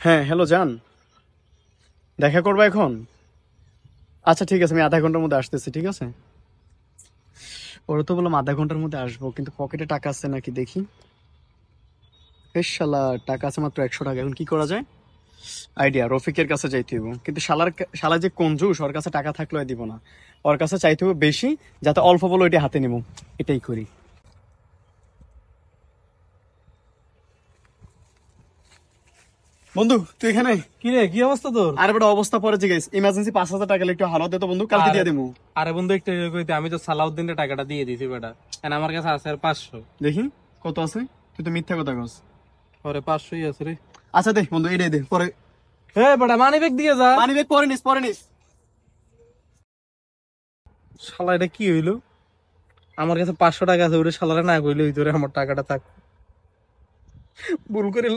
হ্যাঁ, হ্যালো জান, দেখা করবা এখন? আচ্ছা ঠিক আছে, আমি আধা ঘন্টার মধ্যে আসতেছি, ঠিক আছে? ওরা তো বললাম আধা ঘন্টার মধ্যে আসবো, কিন্তু পকেটে টাকা আছে নাকি দেখি। বেশ শালা, টাকা আছে মাত্র 100 টাকা, এখন কি করা যায়? আইডিয়া, রফিকের কাছে যাইতে হইব, কিন্তু শালা যে কঞ্জুস, ওর কাছে টাকা থাকলেও দিব না। ওর কাছে চাইতে হবে বেশি, যাতে অল্প বলে ওইটা হাতে নিব। এটাই করি। বন্ধু তুই এখানে? কি রে, কি অবস্থা তোর? আরে বেটা, অবস্থা পরে জিজ্ঞেস, ইমার্জেন্সি 5,000 টাকা একটু হালত দে তো বন্ধু, কালকে আরে দিয়ে দেবো। আরে বন্ধু, একটু কইতে, আমি তো সালাউদ্দিনের টাকাটা দিয়ে দিছি বেটা। এখন আমার কাছে আছে আর 500। দেখি কত আছে। তুই তো মিথ্যা কথা কস। পরে 500ই আছে রে। আচ্ছা দে বন্ধু, এটাই দে, পরে। হে বেটা, মানি ব্যাগ দিয়ে যা। মানি ব্যাগ পরে নিস, পরে নিস। শালা এটা কি হইলো? আমার কাছে 500 টাকা আছে, ওরে শালারে না কইলে হইতো রে, আমার টাকাটা থাক। ভুল করে